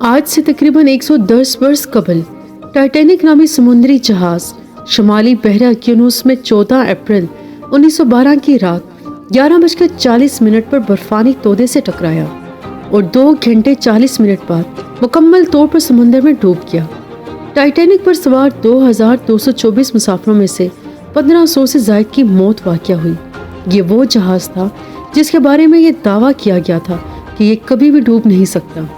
आज से तकरीबन 110 वर्ष कबल टाइटैनिक नामी समुद्री जहाज शुमाली बहरा यूनुस में 14 अप्रैल 1912 की रात 11:40 पर बर्फानी तोदे से टकराया और 2 घंटे 40 मिनट बाद मुकम्मल तौर पर समुद्र में डूब गया। टाइटैनिक पर सवार 2224 मुसाफिरों में से 1500 से ज़ायद की मौत वाक़या हुई। ये वो जहाज़ था जिसके बारे में ये दावा किया गया था कि ये कभी भी डूब नहीं सकता,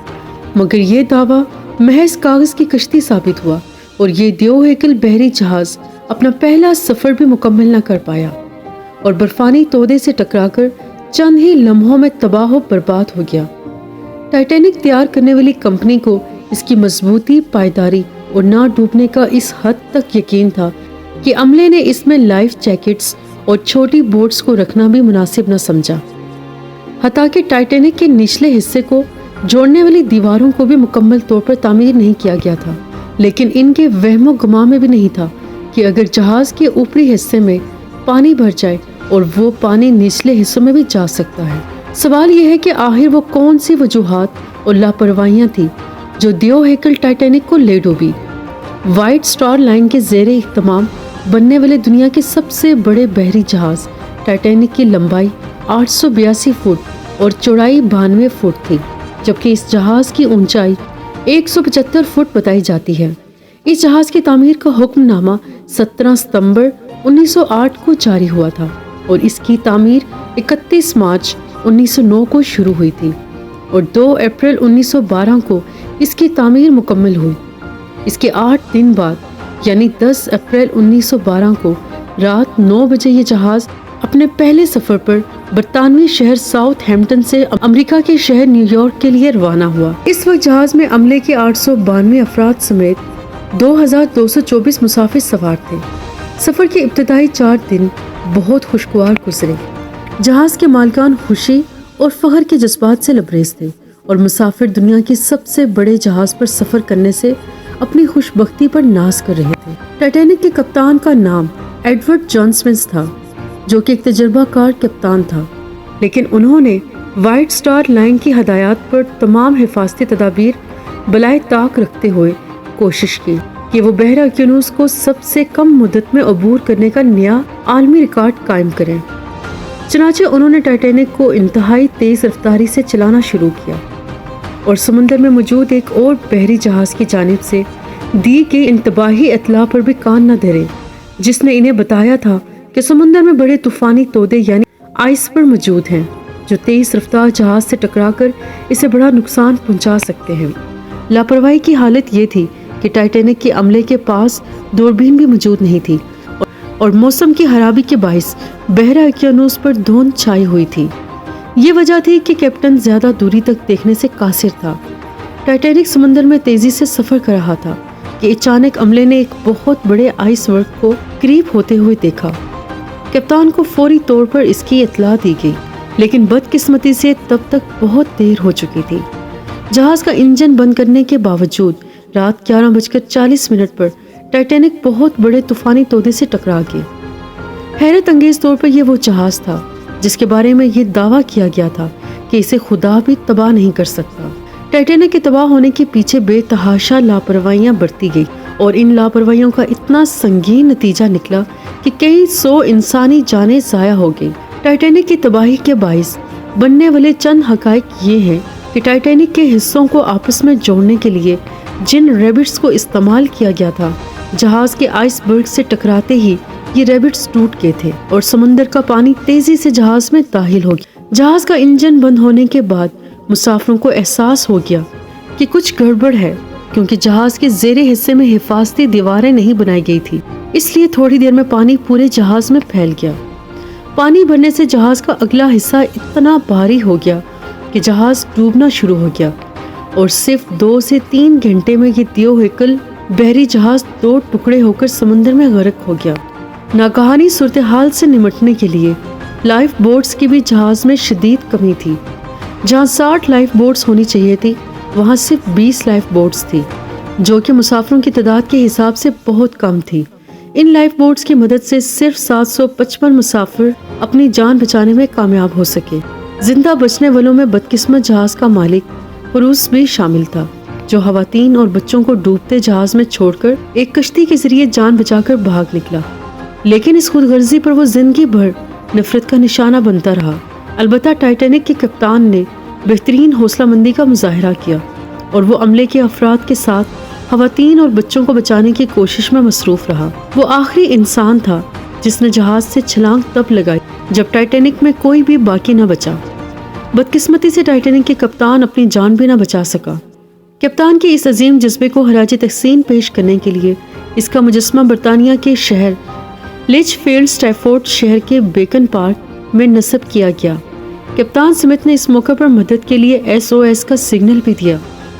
मगर ये दावा महज कागज़ की कश्ती साबित हुआ और ये देओहेकल बहरी जहाज़ अपना पहला सफ़र भी मुकम्मल न कर पाया और बर्फानी तोदे से टकराकर चंद ही लम्हों में तबाह व बर्बाद हो गया। टाइटैनिक तैयार करने वाली कंपनी को इसकी मजबूती, पायदारी और ना डूबने का इस हद तक यकीन था कि अमले ने इसमें लाइफ जैकेट्स और छोटी बोट्स को रखना भी मुनासिब न समझा। हता कि टाइटैनिक के निचले हिस्से को जोड़ने वाली दीवारों को भी मुकम्मल तौर पर तामीर नहीं किया गया था, लेकिन इनके वहमो गुमा में भी नहीं था कि अगर जहाज़ के ऊपरी हिस्से में पानी भर जाए और वो पानी निचले हिस्सों में भी जा सकता है। सवाल यह है कि आखिर वो कौन सी वजूहात और लापरवाहियाँ थी जो देओहेकल टाइटैनिक को ले डूबी। वाइट स्टार लाइन के ज़ेरे इख्तिमाम बनने वाले दुनिया के सबसे बड़े बहरी जहाज़ टाइटैनिक की लंबाई 882 फुट और चौड़ाई 92 फुट थी, जबकि इस जहाज़ की ऊंचाई 175 फुट बताई जाती है। इस जहाज़ की तामीर का हुक्मनामा 17 सितंबर 1908 को जारी हुआ था और इसकी तामीर 31 मार्च 1909 को शुरू हुई थी और 2 अप्रैल 1912 को इसकी तामीर मुकम्मल हुई। इसके 8 दिन बाद यानी 10 अप्रैल 1912 को रात 9 बजे ये जहाज़ अपने पहले सफ़र पर बरतानवी शहर साउथ हैम्पटन से अमेरिका के शहर न्यूयॉर्क के लिए रवाना हुआ। इस वक्त जहाज़ में अमले के 892 अफराद समेत 2224 मुसाफिर सवार थे। सफ़र के इब्तदाई 4 दिन बहुत खुशगवार गुजरे। जहाज़ के मालिकान खुशी और फ़ख्र के जज्बात से लबरेज थे और मुसाफिर दुनिया के सबसे बड़े जहाज़ पर सफ़र करने से अपनी खुशबख्ती पर नाज कर रहे थे। टाइटैनिक के कप्तान का नाम एडवर्ड जॉन स्मिथ था, जो कि एक तजर्बाकार कप्तान था, लेकिन उन्होंने वाइट स्टार लाइन की हदायत पर तमाम हिफाजती तदाबीर बलाए ताक रखते हुए कोशिश की कि वो बहरा यूनुस को सबसे कम मुद्दत में अबूर करने का नया आलमी रिकॉर्ड कायम करें। चनाचे उन्होंने टाइटैनिक को इंतहाई तेज़ रफ्तारी से चलाना शुरू किया और समुंदर में मौजूद एक और बहरी जहाज़ की जानिब से दी गई इंतबाही इत्तला पर भी कान न धरे, जिसने इन्हें बताया था कि समुंदर में बड़े तूफानी तोदे यानी आइसबर्ग मौजूद हैं जो तेज़ रफ्तार जहाज़ से टकराकर इसे बड़ा नुकसान पहुंचा सकते हैं। लापरवाही की हालत ये थी कि टाइटैनिक के अमले के पास दूरबीन भी मौजूद नहीं थी और मौसम की खराबी के बाइस बहरा यूनुस पर धुंध छाई हुई थी। ये वजह थी कि कैप्टन ज़्यादा दूरी तक देखने से कासिर था। टाइटैनिक समुंदर में तेज़ी से सफ़र कर रहा था कि अचानक अमले ने एक बहुत बड़े आइसबर्ग को करीब होते हुए देखा। कप्तान को फौरी तौर पर इसकी इत्तला दी गई, लेकिन बदकिस्मती से तब तक बहुत देर हो चुकी थी। जहाज़ का इंजन बंद करने के बावजूद रात 11:40 पर टाइटैनिक बहुत बड़े तूफानी तोदे से टकरा गई। हैरत अंगेज तौर पर यह वो जहाज़ था जिसके बारे में ये दावा किया गया था कि इसे खुदा भी तबाह नहीं कर सकता। टाइटैनिक के तबाह होने के पीछे बेतहाशा लापरवाहियां बरती गई और इन लापरवाहियों का इतना संगीन नतीजा निकला कि कई 100 इंसानी जानें ज़ाया हो गई। टाइटैनिक की तबाही के बाइस बनने वाले चंद हक़ाइक़ ये हैं कि टाइटैनिक के हिस्सों को आपस में जोड़ने के लिए जिन रैबिट्स को इस्तेमाल किया गया था, जहाज़ के आइसबर्ग से टकराते ही ये रैबिट्स टूट गए थे और समुंदर का पानी तेज़ी से जहाज़ में दाखिल हो गया। जहाज़ का इंजन बंद होने के बाद मुसाफिरों को एहसास हो गया कि कुछ गड़बड़ है, क्योंकि जहाज़ के ज़ेरे हिस्से में हिफाजती दीवारें नहीं बनाई गई थी। इसलिए थोड़ी देर में पानी पूरे जहाज़ में फैल गया। पानी भरने से जहाज़ का अगला हिस्सा इतना भारी हो गया कि जहाज़ डूबना शुरू हो गया और सिर्फ 2 से 3 घंटे में ये देओहेकल बहरी जहाज़ 2 टुकड़े होकर समुंदर में गर्क हो गया। नागहानी सूरत हाल से निमटने के लिए लाइफ बोट्स की भी जहाज़ में शदीद कमी थी। जहाँ 60 लाइफ बोट्स होनी चाहिए थी, वहाँ सिर्फ 20 लाइफ बोट्स थी, जो कि मुसाफिरों की तादाद के हिसाब से बहुत कम थी। इन लाइफ बोट्स की मदद से सिर्फ 755 मुसाफिर अपनी जान बचाने में कामयाब हो सके। जिंदा बचने वालों में बदकिस्मत जहाज़ का मालिक रूस भी शामिल था, جو خواتین اور بچوں کو ڈوبتے جہاز میں چھوڑ کر ایک کشتی کے ذریعے جان بچا کر بھاگ نکلا، لیکن اس خود غرضی پر وہ زندگی بھر نفرت کا نشانہ بنتا رہا۔ البتہ ٹائٹینک کے کپتان نے بہترین حوصلہ مندی کا مظاہرہ کیا اور وہ عملے کے افراد کے ساتھ خواتین اور بچوں کو بچانے کی کوشش میں مصروف رہا۔ وہ آخری انسان تھا جس نے جہاز سے چھلانگ تب لگائی جب ٹائٹینک میں کوئی بھی باقی نہ بچا۔ بدقسمتی سے ٹائٹینک کے کپتان اپنی جان بھی نہ بچا سکا۔ کپتان کے اس عظیم جذبے کو خراج تحسین پیش کرنے کے لیے اس کا مجسمہ برطانیہ کے شہر لچ فیلڈ اسٹیفورڈ شہر کے بیکن پارک میں نصب کیا گیا۔ کپتان سمتھ نے اس موقع پر مدد کے لیے SOS کا سگنل بھی دیا۔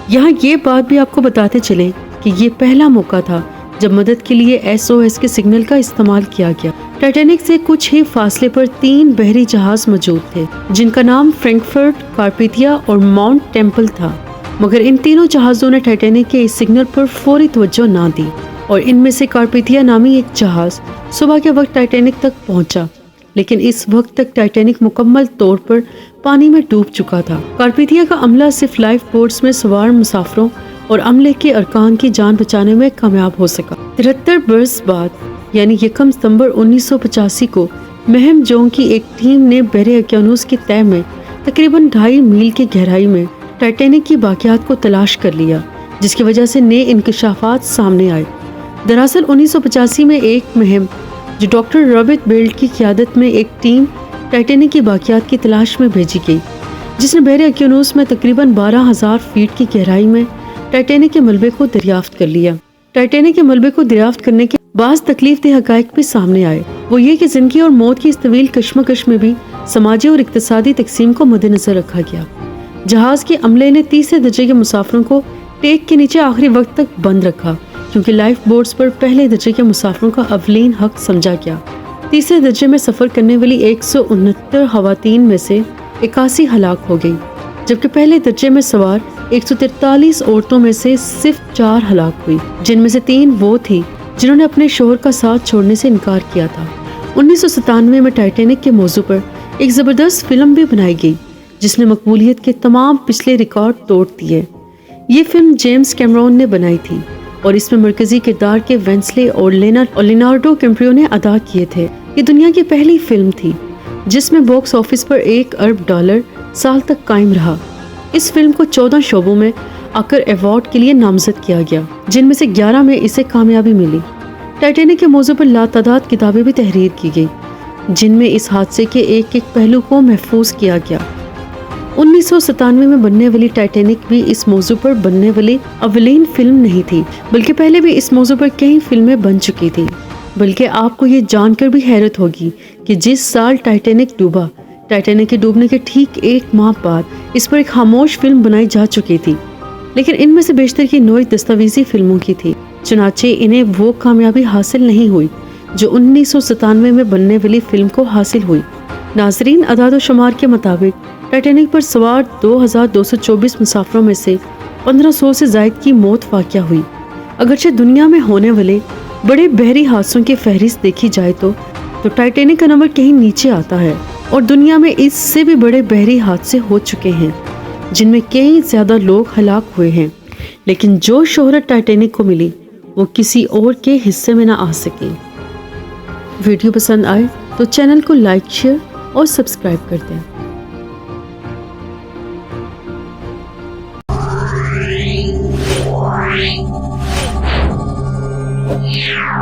یہاں یہ بات بھی آپ کو بتاتے چلیں کہ یہ پہلا موقع تھا جب مدد کے لیے SOS کے سگنل کا استعمال کیا گیا۔ ٹائٹینک سے کچھ ہی فاصلے پر 3 بحری جہاز موجود تھے جن کا نام فرینکفرٹ، کارپیتھیا اور ماؤنٹ ٹیمپل تھا، مگر ان تینوں جہازوں نے ٹائٹینک کے اس سگنل پر فوری توجہ نہ دی اور ان میں سے کارپیتھیا نامی ایک جہاز صبح کے وقت ٹائٹینک تک پہنچا، لیکن اس وقت تک ٹائٹینک مکمل طور پر پانی میں ڈوب چکا تھا۔ کارپیتھیا کا عملہ صرف لائف بوٹس میں سوار مسافروں اور عملے کے ارکان کی جان بچانے میں کامیاب ہو سکا۔ 73 برس بعد یعنی 1 ستمبر 1985 کو مہم جونگ کی ایک ٹیم نے بحر اوقیانوس کی تہہ میں تقریباً 2.5 میل کی گہرائی میں ٹائٹینک کی باقیات کو تلاش کر لیا، جس کی وجہ سے نئے انکشافات سامنے آئے۔ دراصل 1985 میں ایک مہم جو ڈاکٹر رابرٹ بیلٹ کی قیادت میں ایک ٹیم ٹائٹینک کی باقیات کی تلاش میں بھیجی گئی، جس نے بحر اوقیانوس میں تقریباً 12,000 فیٹ کی گہرائی میں ٹائٹینک کے ملبے کو دریافت کر لیا۔ ٹائٹینک کے ملبے کو دریافت کرنے کے بعض تکلیف دہ حقائق بھی سامنے آئے، وہ یہ کہ زندگی اور موت کی اس طویل کشمکش میں بھی سماجی اور اقتصادی تقسیم کو مد نظر رکھا گیا۔ جہاز کے عملے نے تیسرے درجے کے مسافروں کو ٹیک کے نیچے آخری وقت تک بند رکھا، کیونکہ لائف بوٹس پر پہلے درجے کے مسافروں کا اولین حق سمجھا گیا۔ تیسرے درجے میں سفر کرنے والی 169 خواتین میں سے 81 ہلاک ہو گئی، جبکہ پہلے درجے میں سوار 143 عورتوں میں سے صرف 4 ہلاک ہوئی، جن میں سے 3 وہ تھی جنہوں نے اپنے شوہر کا ساتھ چھوڑنے سے انکار کیا تھا۔ 1997 میں ٹائٹینک کے موضوع پر ایک زبردست فلم بھی بنائی گئی جس نے مقبولیت کے تمام پچھلے ریکارڈ توڑ دیے۔ یہ فلم جیمز کیمرون نے بنائی تھی اور اس میں مرکزی کردار کے وینسلے اور لینارڈو کیمپریو نے ادا کیے تھے۔ یہ دنیا کی پہلی فلم تھی جس میں باکس آفس پر $1 ارب سال تک قائم رہا۔ اس فلم کو 14 شعبوں میں آکر ایوارڈ کے لیے نامزد کیا گیا، جن میں سے 11 میں اسے کامیابی ملی۔ ٹائٹینک کے موضوع پر لاتعداد کتابیں بھی تحریر کی گئی، جن میں اس حادثے کے ایک پہلو کو محفوظ کیا گیا۔ 1997 میں بننے والی ٹائٹینک بھی اس موضوع پر بننے والی اولین فلم نہیں تھی، بلکہ پہلے بھی اس موضوع پر کئی فلمیں بن چکی تھی۔ بلکہ آپ کو یہ جان کر بھی حیرت ہوگی کہ جس سال ٹائٹینک ڈوبا، ٹائٹینک کے ڈوبنے کے ٹھیک 1 ماہ بعد اس پر ایک خاموش فلم بنائی جا چکی تھی، لیکن ان میں سے بیشتر کی نوع دستاویزی فلموں کی تھی، چنانچہ انہیں وہ کامیابی حاصل نہیں ہوئی جو 1997 میں بننے والی فلم کو حاصل ہوئی۔ ناظرین، اعداد و شمار کے مطابق ٹائٹینک پر سوار 2224 مسافروں میں سے 1500 سے زائد کی موت واقع ہوئی۔ اگرچہ دنیا میں ہونے والے بڑے بحری حادثوں کی فہرست دیکھی جائے تو ٹائٹینک کا نمبر کہیں نیچے آتا ہے، اور دنیا میں اس سے بھی بڑے بحری حادثے ہو چکے ہیں جن میں کئی زیادہ لوگ ہلاک ہوئے ہیں، لیکن جو شہرت ٹائٹینک کو ملی وہ کسی اور کے حصے میں نہ آ سکی۔ ویڈیو پسند آئے تو چینل کو لائک، شیئر اور سبسکرائب کر دیں۔ Yeah.